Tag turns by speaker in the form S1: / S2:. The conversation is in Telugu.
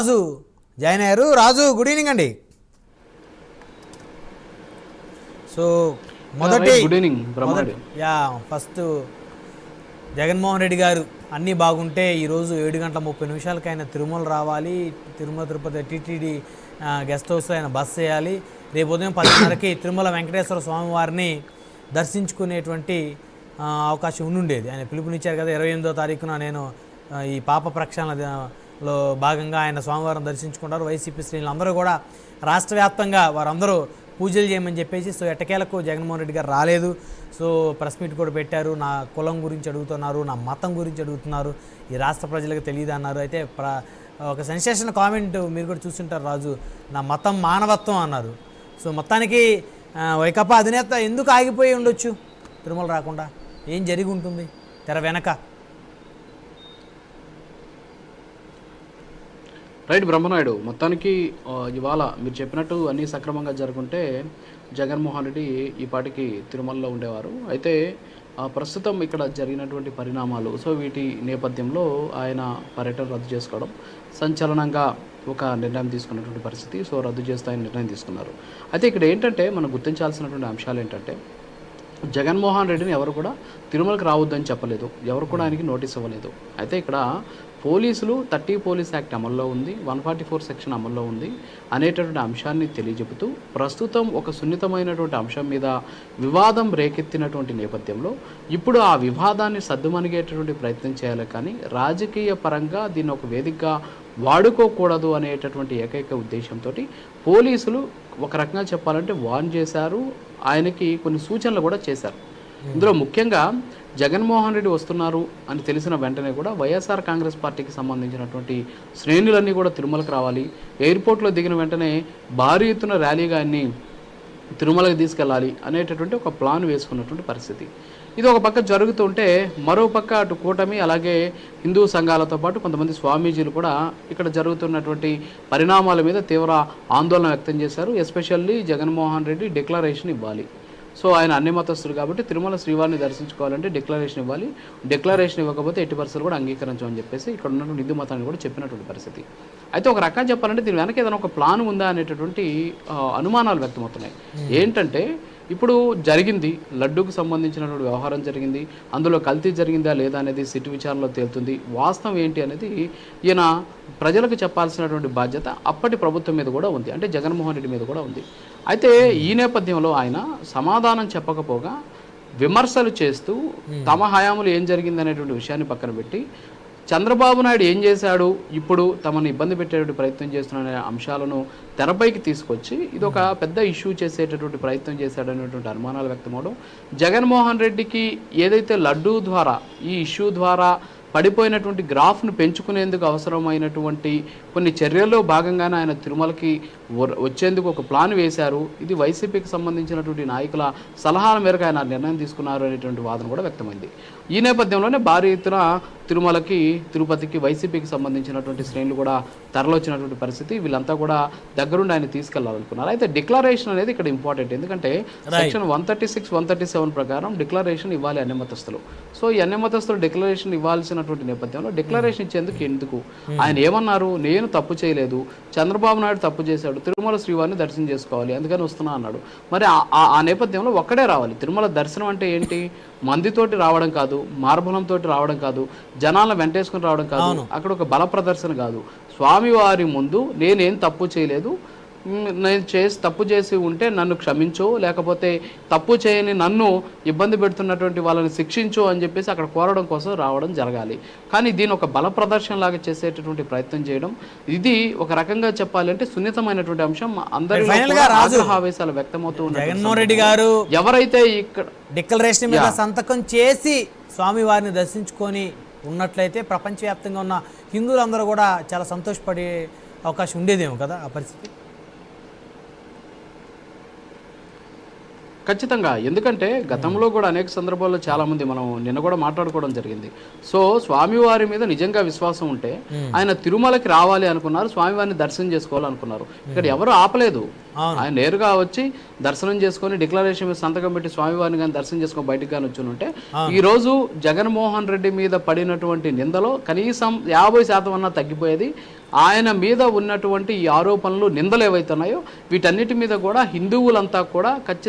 S1: రాజు జాయిన్ అయ్యారు. రాజు గుడ్ ఈవినింగ్ అండి. సో ఫస్ట్ జగన్మోహన్ రెడ్డి గారు అన్నీ బాగుంటే ఈరోజు 7:30 ఆయన తిరుమల రావాలి. తిరుమల తిరుపతి టీటీడీ గెస్ట్ హౌస్లో ఆయన బస్ చేయాలి. రేపు ఉదయం 10:30కి తిరుమల వెంకటేశ్వర స్వామివారిని దర్శించుకునేటువంటి అవకాశం ఉండుండేది. ఆయన పిలుపునిచ్చారు కదా, 28వ తారీఖున నేను ఈ పాప ప్రక్షాళనలో భాగంగా ఆయన స్వామివారం దర్శించుకుంటారు. వైసీపీ శ్రేణులు అందరూ కూడా రాష్ట్ర వ్యాప్తంగా వారందరూ పూజలు చేయమని చెప్పేసి, సో ఎట్టకేలకు జగన్మోహన్ రెడ్డి గారు రాలేదు. సో ప్రెస్ మీట్ కూడా పెట్టారు. నా కులం గురించి అడుగుతున్నారు, నా మతం గురించి అడుగుతున్నారు, ఈ రాష్ట్ర ప్రజలకు తెలియదు అన్నారు. అయితే ఒక సెన్సేషన్ కామెంట్ మీరు కూడా చూస్తుంటారు. రాజు నా మతం మానవత్వం అన్నారు. సో మొత్తానికి వైకాపా అధినేత ఎందుకు ఆగిపోయి ఉండొచ్చు తిరుమల రాకుండా? ఏం జరిగి ఉంటుంది తెర వెనక?
S2: రైట్ బ్రహ్మనాయుడు, మొత్తానికి ఇవాళ మీరు చెప్పినట్టు అన్నీ సక్రమంగా జరుగుంటే జగన్మోహన్ రెడ్డి ఈ పాటికి తిరుమలలో ఉండేవారు. అయితే ప్రస్తుతం ఇక్కడ జరిగినటువంటి పరిణామాలు, సో వీటి నేపథ్యంలో ఆయన పర్యటన రద్దు చేసుకోవడం సంచలనంగా ఒక నిర్ణయం తీసుకున్నటువంటి పరిస్థితి. సో రద్దు చేస్తే ఆయన నిర్ణయం తీసుకున్నారు. అయితే ఇక్కడ ఏంటంటే మనం గుర్తించాల్సినటువంటి అంశాలు ఏంటంటే, జగన్మోహన్ రెడ్డిని ఎవరు కూడా తిరుమలకు రావద్దని చెప్పలేదు, ఎవరు కూడా ఆయనకి నోటీస్ ఇవ్వలేదు. అయితే ఇక్కడ పోలీసులు 30 పోలీస్ యాక్ట్ అమల్లో ఉంది, 144 సెక్షన్ అమల్లో ఉంది అనేటటువంటి అంశాన్ని తెలియజెపుతూ ప్రస్తుతం ఒక సున్నితమైనటువంటి అంశం మీద వివాదం రేకెత్తినటువంటి నేపథ్యంలో ఇప్పుడు ఆ వివాదాన్ని సద్దుమణిగేటటువంటి ప్రయత్నం చేయాలి, కానీ రాజకీయ పరంగా దీన్ని ఒక వేదికగా వాడుకోకూడదు అనేటటువంటి ఏకైక ఉద్దేశంతో పోలీసులు ఒక రకంగా చెప్పాలంటే వార్న్ చేశారు, ఆయనకి కొన్ని సూచనలు కూడా చేశారు. ఇందులో ముఖ్యంగా జగన్మోహన్ రెడ్డి వస్తున్నారు అని తెలిసిన వెంటనే కూడా వైఎస్ఆర్ కాంగ్రెస్ పార్టీకి సంబంధించినటువంటి శ్రేణులన్నీ కూడా తిరుమలకు రావాలి, ఎయిర్పోర్ట్లో దిగిన వెంటనే భారీ ఎత్తున ర్యాలీగా ఆయన్ని తిరుమలకి తీసుకెళ్ళాలి అనేటటువంటి ఒక ప్లాన్ వేసుకున్నటువంటి పరిస్థితి. ఇది ఒక పక్క జరుగుతుంటే మరో పక్క అటు కూటమి అలాగే హిందూ సంఘాలతో పాటు కొంతమంది స్వామీజీలు కూడా ఇక్కడ జరుగుతున్నటువంటి పరిణామాల మీద తీవ్ర ఆందోళన వ్యక్తం చేశారు. ఎస్పెషల్లీ జగన్మోహన్ రెడ్డి డిక్లరేషన్ ఇవ్వాలి. సో ఆయన అన్ని మతస్థులు కాబట్టి తిరుమల శ్రీవారిని దర్శించుకోవాలంటే డిక్లరేషన్ ఇవ్వాలి, డిక్లరేషన్ ఇవ్వకపోతే ఎట్టి పరిస్థితులు కూడా అంగీకరించమని చెప్పేసి ఇక్కడ ఉన్నటువంటి హిందూ మతాన్ని కూడా చెప్పినటువంటి పరిస్థితి. అయితే ఒక రకంగా చెప్పాలంటే దీని వెనక ఏదైనా ఒక ప్లాన్ ఉందా అనేటటువంటి అనుమానాలు వ్యక్తమవుతున్నాయి. ఏంటంటే ఇప్పుడు జరిగింది, లడ్డూకు సంబంధించినటువంటి వ్యవహారం జరిగింది, అందులో కల్తీ జరిగిందా లేదా అనేది సిట్ విచారణలో తేలుతుంది. వాస్తవం ఏంటి అనేది ఈయన ప్రజలకు చెప్పాల్సినటువంటి బాధ్యత అప్పటి ప్రభుత్వం మీద కూడా ఉంది, అంటే జగన్మోహన్ రెడ్డి మీద కూడా ఉంది. అయితే ఈ నేపథ్యంలో ఆయన సమాధానం చెప్పకపోగా విమర్శలు చేస్తూ తమ హయాంలో ఏం జరిగింది అనేటువంటి విషయాన్ని పక్కన పెట్టి చంద్రబాబు నాయుడు ఏం చేశాడు, ఇప్పుడు తమను ఇబ్బంది పెట్టేటువంటి ప్రయత్నం చేస్తున్న అంశాలను తెరపైకి తీసుకొచ్చి ఇది ఒక పెద్ద ఇష్యూ చేసేటటువంటి ప్రయత్నం చేశాడు అనేటువంటి అనుమానాలు వ్యక్తమవడం, జగన్మోహన్ రెడ్డికి ఏదైతే లడ్డూ ద్వారా ఈ ఇష్యూ ద్వారా పడిపోయినటువంటి గ్రాఫ్ను పెంచుకునేందుకు అవసరమైనటువంటి కొన్ని చర్యల్లో భాగంగానే ఆయన తిరుమలకి వచ్చేందుకు ఒక ప్లాన్ వేశారు. ఇది వైసీపీకి సంబంధించినటువంటి నాయకుల సలహాల మేరకు ఆయన నిర్ణయం తీసుకున్నారు అనేటువంటి వాదన కూడా వ్యక్తమైంది. ఈ నేపథ్యంలోనే భారీ ఎత్తున తిరుమలకి తిరుపతికి వైసీపీకి సంబంధించినటువంటి శ్రేణులు కూడా తరలొచ్చినటువంటి పరిస్థితి. వీళ్ళంతా కూడా దగ్గరుండి ఆయన తీసుకెళ్లాలనుకున్నారు. అయితే డిక్లరేషన్ అనేది ఇక్కడ ఇంపార్టెంట్, ఎందుకంటే సెక్షన్ 136, 137 ప్రకారం డిక్లరేషన్ ఇవ్వాలి అన్ని మతస్థులు. సో ఈ అన్ని మతస్థులు డిక్లరేషన్ ఇవ్వాల్సినటువంటి నేపథ్యంలో డిక్లరేషన్ ఇచ్చేందుకు ఎందుకు? ఆయన ఏమన్నారు, నేను తప్పు చేయలేదు, చంద్రబాబు నాయుడు తప్పు చేశాడు, తిరుమల శ్రీవారిని దర్శనం చేసుకోవాలి అందుకని వస్తున్నా అన్నాడు. మరి ఆ నేపథ్యంలో ఒక్కడే రావాలి. తిరుమల దర్శనం అంటే ఏంటి? మందితోటి రావడం కాదు, మార్బలంతో రావడం కాదు, జనాలను వెంటేసుకుని రావడం కాదు, అక్కడ ఒక బల ప్రదర్శన కాదు. స్వామివారి ముందు నేనేం తప్పు చేయలేదు, నేను తప్పు చేసి ఉంటే నన్ను క్షమించు, లేకపోతే తప్పు చేయని నన్ను ఇబ్బంది పెడుతున్నటువంటి వాళ్ళని శిక్షించు అని చెప్పేసి అక్కడ కోరడం కోసం రావడం జరగాలి. కానీ దీని ఒక బల ప్రదర్శనలాగా చేసేటటువంటి ప్రయత్నం చేయడం, ఇది ఒక రకంగా చెప్పాలంటే సున్నితమైనటువంటి అంశం. అందరూ ఆవేశాలు వ్యక్తమవుతూ ఉన్నాయి.
S1: జగన్మోహన్ రెడ్డి గారు
S2: ఎవరైతే ఇక్కడ
S1: డిక్లరేషన్ మీద సంతకం చేసి స్వామివారిని దర్శించుకొని ఉన్నట్లయితే ప్రపంచవ్యాప్తంగా ఉన్న హిందువులందరూ కూడా చాలా సంతోషపడే అవకాశం ఉండేదేమో కదా ఆ పరిస్థితి.
S2: ఖచ్చితంగా. ఎందుకంటే గతంలో కూడా అనేక సందర్భాల్లో చాలామంది మనం నిన్న కూడా మాట్లాడుకోవడం జరిగింది. సో స్వామివారి మీద నిజంగా విశ్వాసం ఉంటే ఆయన తిరుమలకి రావాలి అనుకున్నారు, స్వామివారిని దర్శనం చేసుకోవాలనుకున్నారు. ఇక్కడ ఎవరు ఆపలేదు. ఆయన నేరుగా వచ్చి దర్శనం చేసుకొని డిక్లరేషన్ మీద సంతకం పెట్టి స్వామివారిని కానీ దర్శనం చేసుకొని బయటకు కానీ వచ్చి ఉంటే ఈ రోజు జగన్మోహన్ రెడ్డి మీద పడినటువంటి నిందలో కనీసం 50% అన్నా తగ్గిపోయేది. ఆయన మీద ఉన్నటువంటి ఈ ఆరోపణలు, నిందలు ఏవైతున్నాయో వీటన్నిటి మీద కూడా హిందువులంతా కూడా ఖచ్చితంగా